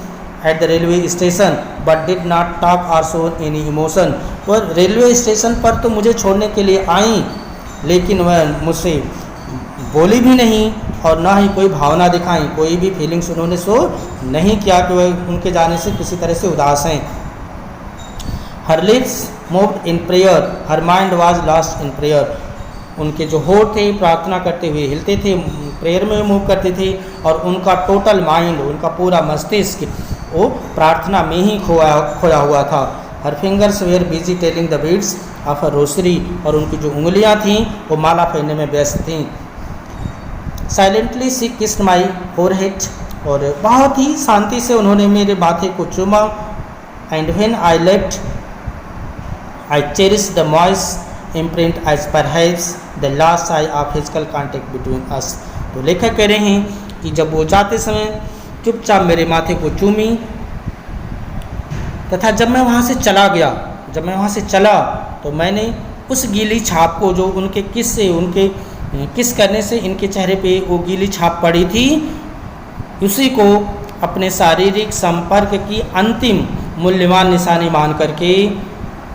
S1: at the railway station but did not talk or show any emotion. वह रेलवे स्टेशन पर तो मुझे छोड़ने के लिए आई, लेकिन वह मुझसे बोली भी नहीं और ना ही कोई भावना दिखाई, कोई भी फीलिंग्स उन्होंने शो नहीं किया कि वह उनके जाने से किसी तरह से उदास हैं। हर lips moved in prayer, her mind was lost in prayer. उनके जो होठ थे प्रार्थना करते हुए हिलते थे, प्रेयर में मूव करते थे, और उनका टोटल माइंड, उनका पूरा मस्तिष्क वो प्रार्थना में ही खोया हुआ था। Her fingers were busy telling the beads of a rosary, और उनकी जो उंगलियां थीं वो माला पहनने में व्यस्त थीं। Silently she kissed my forehead, और बहुत ही शांति से उन्होंने मेरे माथे को चूमा। And when I left I cherish the moist imprint as perhaps the last साई of physical contact between us. तो लेखक कह रहे हैं कि जब वो जाते समय चुपचाप मेरे माथे को चूमी, तथा जब मैं वहाँ से चला गया, जब मैं वहाँ से चला तो मैंने उस गीली छाप को, जो उनके किस करने से इनके चेहरे पे वो गीली छाप पड़ी थी, उसी को अपने शारीरिक संपर्क की अंतिम मूल्यवान निशानी मान करके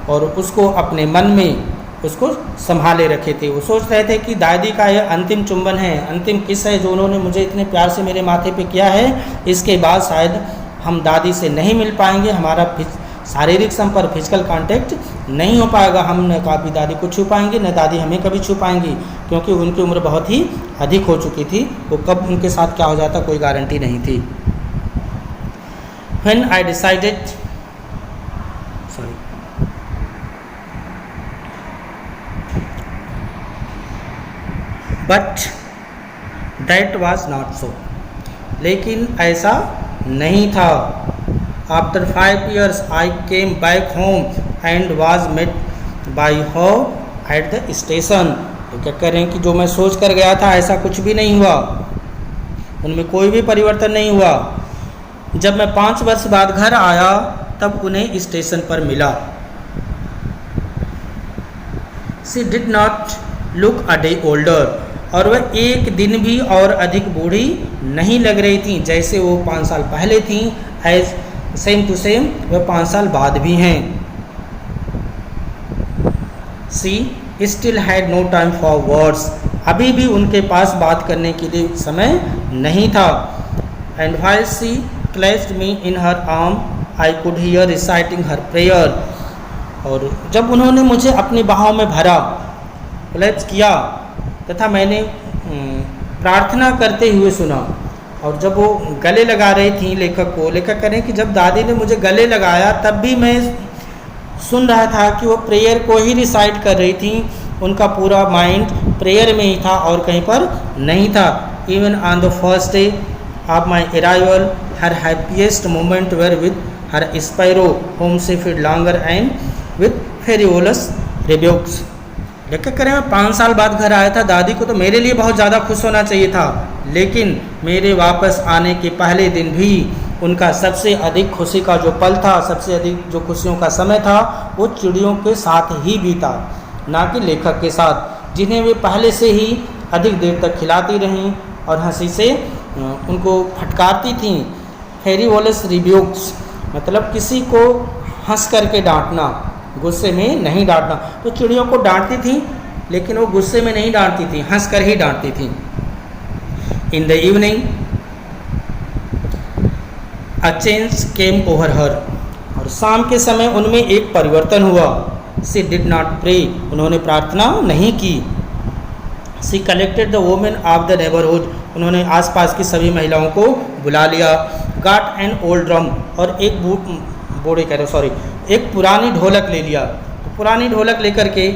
S1: और उसको अपने मन में उसको संभाले रखे थे। वो सोच रहे थे कि दादी का यह अंतिम चुंबन है, अंतिम किस है जो उन्होंने मुझे इतने प्यार से मेरे माथे पे किया है, इसके बाद शायद हम दादी से नहीं मिल पाएंगे, हमारा शारीरिक संपर्क फिजिकल कांटेक्ट नहीं हो पाएगा, हम न कभी दादी को छू पाएंगे न दादी हमें कभी छू पाएंगी, क्योंकि उनकी उम्र बहुत ही अधिक हो चुकी थी। वो कब उनके साथ क्या हो जाता कोई गारंटी नहीं थी। When I decided, but that was not so, लेकिन ऐसा नहीं था। After 5 years I came back home and was met by her at the station. तो क्या कह रहे हैं कि जो मैं सोच कर गया था ऐसा कुछ भी नहीं हुआ, उनमें कोई भी परिवर्तन नहीं हुआ। जब मैं 5 वर्ष बाद घर आया तब उन्हें स्टेशन पर मिला। She did not look a day older, और वह एक दिन भी और अधिक बूढ़ी नहीं लग रही थी, जैसे वो 5 साल पहले थी, एज सेम टू सेम वह 5 साल बाद भी हैं। She still had no time for words, अभी भी उनके पास बात करने के लिए समय नहीं था। And while she clasped me in her arm I could hear reciting her prayer, और जब उन्होंने मुझे अपनी बाहों में भरा, क्लेप्स किया, तथा मैंने प्रार्थना करते हुए सुना। और जब वो गले लगा रही थी लेखक को, लेखक करें कि जब दादी ने मुझे गले लगाया तब भी मैं सुन रहा था कि वो प्रेयर को ही रिसाइट कर रही थी, उनका पूरा माइंड प्रेयर में ही था और कहीं पर नहीं था। Even on the first day of my arrival, her happiest moment were with her sparrow, whom she fed longer and with frivolous rebukes. लेकर करें मैं 5 साल बाद घर आया था, दादी को तो मेरे लिए बहुत ज़्यादा खुश होना चाहिए था, लेकिन मेरे वापस आने के पहले दिन भी उनका सबसे अधिक खुशी का जो पल था, सबसे अधिक जो खुशियों का समय था, वो चिड़ियों के साथ ही बीता, ना कि लेखक के साथ, जिन्हें वे पहले से ही अधिक देर तक खिलाती रहीं और हंसी से उनको फटकारती थीं। फेरिवोलस रिब्यूक्स मतलब किसी को हंस करके डांटना, गुस्से में नहीं डांटना। तो चिड़ियों को डांटती थी, लेकिन वो गुस्से में नहीं डांटती थी, हंस कर ही डांटती थी। इन the evening a change came over हर, और शाम के समय उनमें एक परिवर्तन हुआ। शी डिड नॉट प्रे, उन्होंने प्रार्थना नहीं की। She collected the women of the neighbourhood, उन्होंने आसपास की सभी महिलाओं को बुला लिया। गॉट एन ओल्ड ड्रम, और एक पुरानी ढोलक ले लिया। तो पुरानी ढोलक लेकर के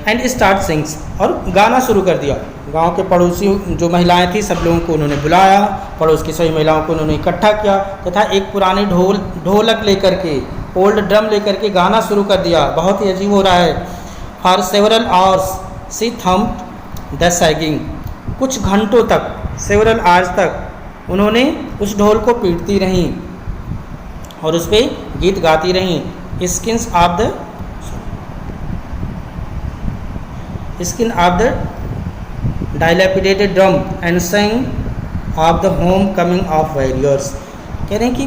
S1: एंड स्टार्ट सिंग्स, और गाना शुरू कर दिया। गांव के पड़ोसी जो महिलाएं थी, सब लोगों को उन्होंने बुलाया, पड़ोस की सभी महिलाओं को उन्होंने इकट्ठा किया तथा एक पुरानी ढोलक लेकर के, ओल्ड ड्रम लेकर के गाना शुरू कर दिया। बहुत ही अजीब हो रहा है। For several hours she thumped the sagging, कुछ घंटों तक, सेवरल आवर्स तक उन्होंने उस ढोल को पीटती रहीं और उस पर गीत गाती रहीं। Skin of the dilapidated drum and sang of the homecoming of warriors, कह रहे हैं कि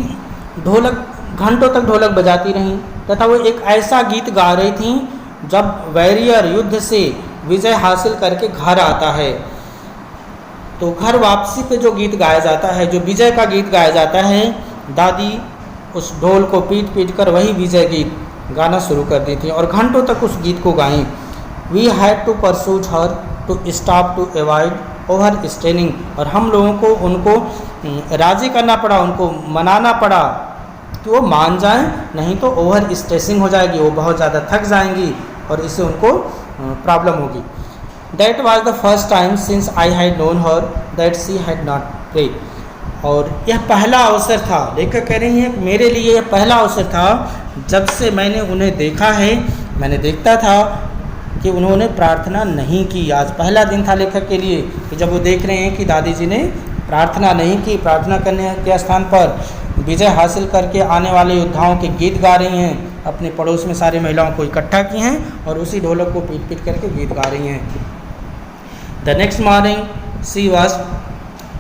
S1: ढोलक, घंटों तक ढोलक बजाती रहीं तथा वो एक ऐसा गीत गा रही थीं जब वॉरियर युद्ध से विजय हासिल करके घर आता है, तो घर वापसी पे जो गीत गाया जाता है, जो विजय का गीत गाया जाता है, दादी उस ढोल को पीट पीट कर वही विजय गीत गाना शुरू कर दी थी और घंटों तक उस गीत को गाएं। We had to persuade her to stop to avoid overstraining, और हम लोगों को उनको राज़ी करना पड़ा, उनको मनाना पड़ा कि वो मान जाएं, नहीं तो ओवर स्ट्रेसिंग हो जाएगी, वो बहुत ज़्यादा थक जाएंगी और इससे उनको प्रॉब्लम होगी। That was the first time since I had known her that she had not pray, और यह पहला अवसर था, लेखक कह रही हैं मेरे लिए यह पहला अवसर था जब से मैंने उन्हें देखा है, मैंने देखता था कि उन्होंने प्रार्थना नहीं की। आज पहला दिन था लेखक के लिए कि जब वो देख रहे हैं कि दादी जी ने प्रार्थना नहीं की, प्रार्थना करने के स्थान पर विजय हासिल करके आने वाले योद्धाओं के गीत गा रही हैं, अपने पड़ोस में सारी महिलाओं को इकट्ठा की हैं और उसी ढोलक को पीट पीट करके गीत गा रही हैं। The next morning she was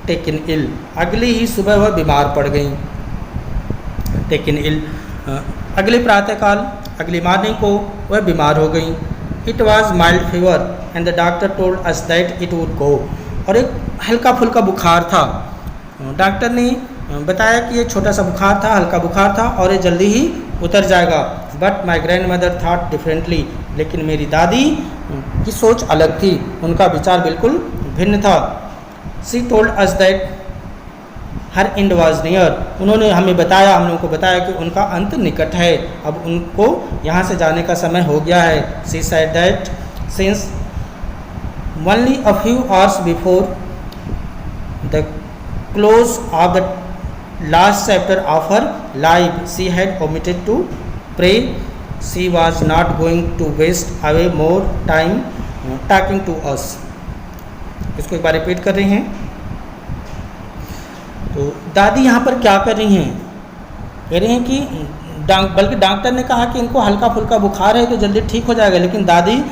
S1: taken ill, अगली ही सुबह वह बीमार पड़ गई। टेकन इल, अगले प्रातःकाल, अगली मॉर्निंग को वह बीमार हो गई। It was mild fever and the doctor told us that it would go, और एक हल्का फुल्का बुखार था। डॉक्टर ने बताया कि ये छोटा सा बुखार था, हल्का बुखार था और ये जल्दी ही उतर जाएगा। But my grand mother thought differently, लेकिन मेरी दादी की सोच अलग थी, उनका विचार बिल्कुल भिन्न था। She told us that her and was near, उन्होंने हमें बताया, हम लोगों को बताया कि उनका अंत निकट है, अब उनको यहाँ से जाने का समय हो गया है। She said that since only a few hours before the close of the last chapter of her life she had omitted to pray. She was not going to waste away more time talking to us. इसको एक बार repeat कर रही हैं। तो दादी यहाँ पर क्या कर रही हैं, कह रही हैं कि बल्कि डॉक्टर ने कहा कि इनको हल्का फुल्का बुखार है तो जल्दी ठीक हो जाएगा, लेकिन दादी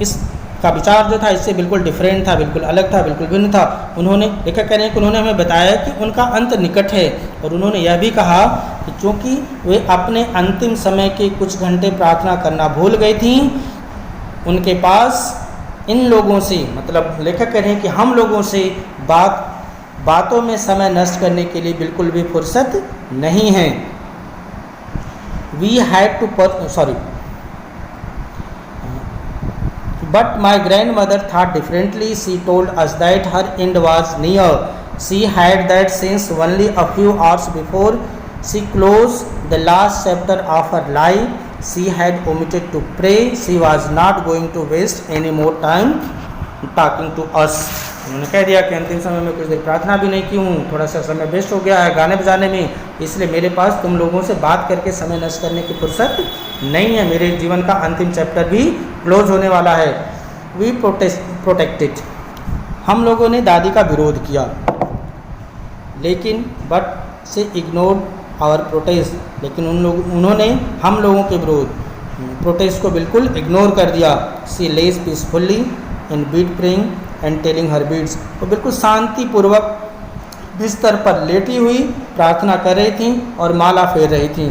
S1: इसका विचार जो था इससे बिल्कुल डिफरेंट था, बिल्कुल अलग था, बिल्कुल भिन्न था। उन्होंने लेखक कह रहे हैं कि उन्होंने हमें बताया कि उनका अंत निकट है, और उन्होंने यह भी कहा कि चूँकि वे अपने अंतिम समय के कुछ घंटे प्रार्थना करना भूल गई थी, उनके पास इन लोगों से, मतलब लेखक कह रहे हैं कि हम लोगों से बातों में समय नष्ट करने के लिए बिल्कुल भी फुर्सत नहीं है। We had to But my grandmother thought differently. She told us that her end was near. She had that since only a few hours before she closed the last chapter of her life, she had omitted to pray. She was not going to waste any more time talking to us. उन्होंने कह दिया कि अंतिम समय में कुछ देर प्रार्थना भी नहीं की हूँ, थोड़ा सा समय वेस्ट हो गया है गाने बजाने में, इसलिए मेरे पास तुम लोगों से बात करके समय नष्ट करने की फुर्सत नहीं है, मेरे जीवन का अंतिम चैप्टर भी क्लोज होने वाला है। वी प्रोटेक्टेड, हम लोगों ने दादी का विरोध किया, लेकिन बट से इग्नोर्ड आवर प्रोटेस्ट, लेकिन उन्होंने हम लोगों के विरोध प्रोटेस्ट को बिल्कुल इग्नोर कर दिया। She lay peacefully in bed praying and telling her beads, वो बिल्कुल शांतिपूर्वक बिस्तर पर लेटी हुई प्रार्थना कर रही थी और माला फेर रही थी।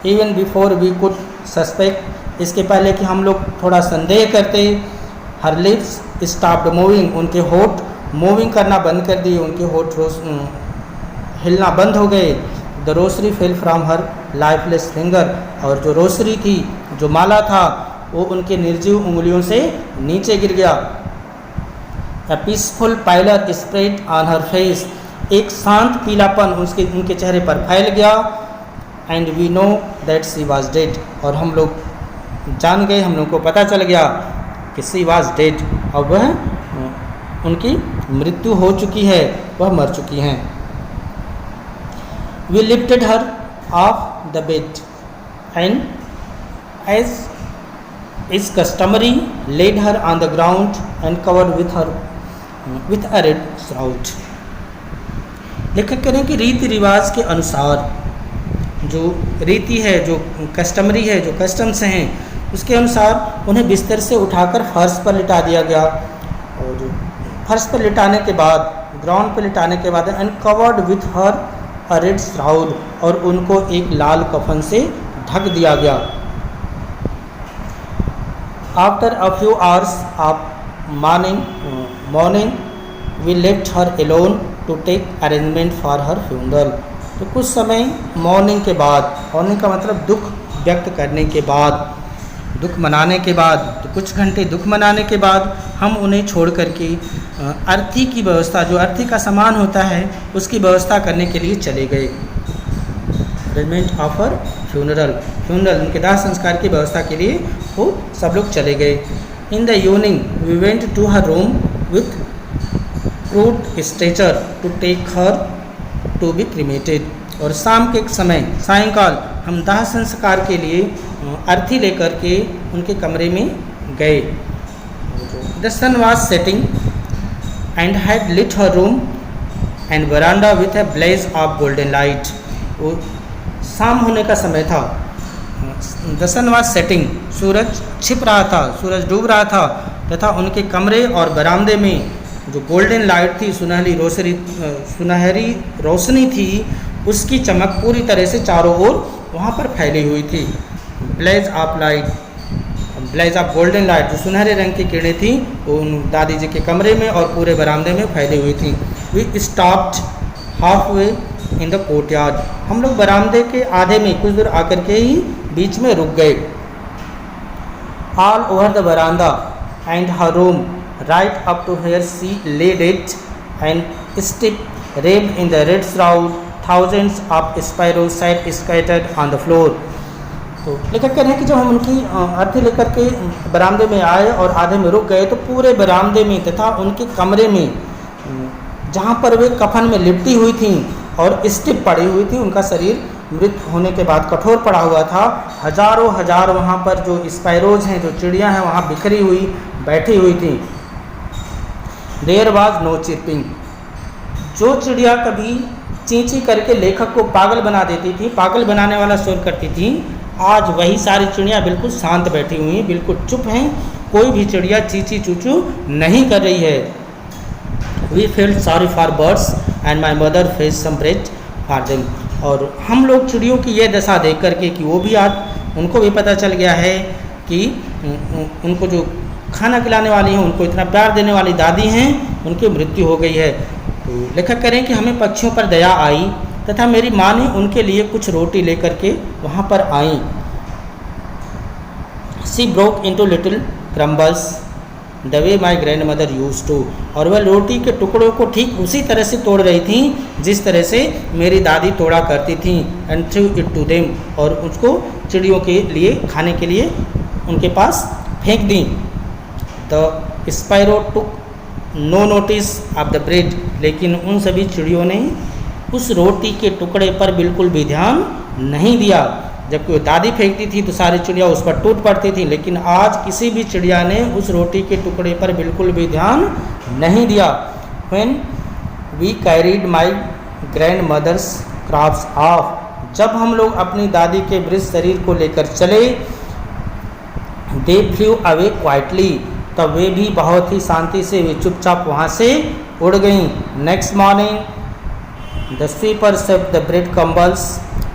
S1: Even before we could suspect, इसके पहले कि हम लोग थोड़ा संदेह करते। हर लिप्स स्टॉप्ड मूविंग, उनके होठ मूविंग करना बंद कर दिए, उनके होठ हिलना बंद हो गए। The Rossari fell from her lifeless finger, और जो रोसरी थी, जो माला था, वो उनके निर्जीव उंगलियों से नीचे गिर गया। A peaceful pallor spread on her face, एक शांत पीलापन उनके चेहरे पर फैल गया। And we know that she was dead, और हम लोग जान गए, हम लोग को पता चल गया कि शी वॉज डेड, और वह उनकी मृत्यु हो चुकी है, वह मर चुकी हैं। We lifted her off the bed and as is customary laid her on the ground and covered with a red shroud। लेखक करें कि रीति रिवाज के अनुसार, जो रीति है, जो कस्टमरी है, जो कस्टम्स हैं, उसके अनुसार उन्हें बिस्तर से उठाकर फर्श पर लिटा दिया गया, और फर्श पर लिटाने के बाद, ग्राउंड पर लिटाने के बाद and covered with her a red shroud, और उनको एक लाल कफन से ढक दिया गया। After a few hours of mourning, we left her alone to take arrangement for her funeral। तो कुछ समय मॉर्निंग के बाद, मॉर्निंग का मतलब दुख व्यक्त करने के बाद, दुख मनाने के बाद, तो कुछ घंटे दुख मनाने के बाद हम उन्हें छोड़ करके अर्थी की व्यवस्था, जो अर्थी का सामान होता है, उसकी व्यवस्था करने के लिए चले गए। अरेंजमेंट ऑफ हर फ्यूनरल, उनके दाह संस्कार की व्यवस्था के लिए वो सब लोग चले गए। In the evening we went to her room with crude stretcher to take her to be cremated, और शाम के समय, सायंकाल, हम दाह संस्कार के लिए अर्थी लेकर के उनके कमरे में गए। The sun was setting and had lit her room and veranda with a blaze of golden light. वो शाम होने का समय था, द सन वॉज सेटिंग, सूरज छिप रहा था, सूरज डूब रहा था, तथा उनके कमरे और बरामदे में जो गोल्डन लाइट थी, सुनहरी रोशनी थी, उसकी चमक पूरी तरह से चारों ओर वहाँ पर फैली हुई थी। Blaze of light, blaze of golden light, जो सुनहरे रंग की किरणें थी, वो उन दादी जी के कमरे में और पूरे बरामदे में फैली हुई थी। We stopped halfway in the courtyard, हम लोग बरामदे के आधे में कुछ दूर आकर के ही बीच में रुक गए। All over the verandah and her room right up to where she lay dead and stiff wrapped in the red shroud, thousands of sparrows sat scattered on the floor. तो लेकर कह रहे हैं कि जब हम उनकी अर्थी लेकर के बरामदे में आए और आधे में रुक गए, तो पूरे बरामदे में तथा उनके कमरे में, जहाँ पर वे कफन में लिपटी हुई थीं और स्टिप पड़ी हुई थी, उनका शरीर मृत होने के बाद कठोर पड़ा हुआ था, हजारों हजार वहाँ पर जो स्पायरोज हैं, जो चिड़ियाँ हैं, वहाँ बिखरी हुई बैठी हुई थी। देयर वाज नो चिरपिंग, जो चिड़िया कभी चींची करके लेखक को पागल बना देती थी, पागल बनाने वाला शोर करती थी, आज वही सारी चिड़िया बिल्कुल शांत बैठी हुई हैं, बिल्कुल चुप हैं, कोई भी चिड़िया चींची चूचू नहीं कर रही है। We feel sorry for birds and my mother face some bread for them, और हम लोग चिड़ियों की ये दशा देख करके कि वो भी आज उनको भी पता चल गया है कि उनको जो खाना खिलाने वाली हैं, उनको इतना प्यार देने वाली दादी हैं, उनकी मृत्यु हो गई है। तो लेखक करें कि हमें पक्षियों पर दया आई तथा मेरी माँ ने उनके लिए कुछ रोटी लेकर के वहाँ पर आई। She broke into little crumbles the way my grandmother used to, और वह रोटी के टुकड़ों को ठीक उसी तरह से तोड़ रही थी जिस तरह से मेरी दादी तोड़ा करती थी। And threw it to them, और उसको चिड़ियों के लिए खाने के लिए उनके पास फेंक दी। The sparrows took no notice of the bread, लेकिन उन सभी चिड़ियों ने उस रोटी के टुकड़े पर बिल्कुल भी ध्यान नहीं दिया। जबकि वो दादी फेंकती थी तो सारी चिड़िया उस पर टूट पड़ती थी, लेकिन आज किसी भी चिड़िया ने उस रोटी के टुकड़े पर बिल्कुल भी ध्यान नहीं दिया। When we carried my grandmother's crafts off, जब हम लोग अपनी दादी के मृत शरीर को लेकर चले, they flew away quietly, तब वे भी बहुत ही शांति से वे चुपचाप वहाँ से उड़ गईं। Next morning the sweeper swept the bread crumbles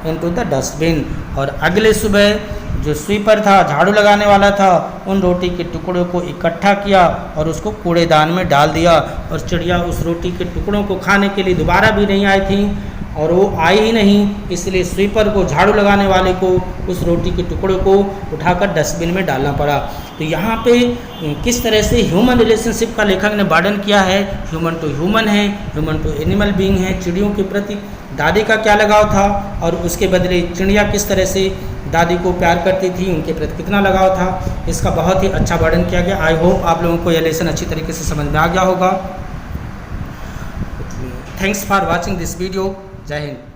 S1: into the dustbin, और अगले सुबह जो स्वीपर था, झाड़ू लगाने वाला था, उन रोटी के टुकड़ों को इकट्ठा किया और उसको कूड़ेदान में डाल दिया। और चिड़िया उस रोटी के टुकड़ों को खाने के लिए दोबारा भी नहीं आई थी, और वो आई ही नहीं, इसलिए स्वीपर को, झाड़ू लगाने वाले को, उस रोटी के टुकड़ों को उठाकर डस्टबिन में डालना पड़ा। तो यहाँ पे किस तरह से ह्यूमन रिलेशनशिप का लेखक ने वर्णन किया है। ह्यूमन टू ह्यूमन है, ह्यूमन टू एनिमल बीइंग है। चिड़ियों के प्रति दादी का क्या लगाव था और उसके बदले चिड़िया किस तरह से दादी को प्यार करती थी, उनके प्रति कितना लगाव था, इसका बहुत ही अच्छा वर्णन किया गया। आई होप आप लोगों को यह लेसन अच्छी तरीके से समझ में आ गया होगा। Thanks for watching this video. जय हिंद।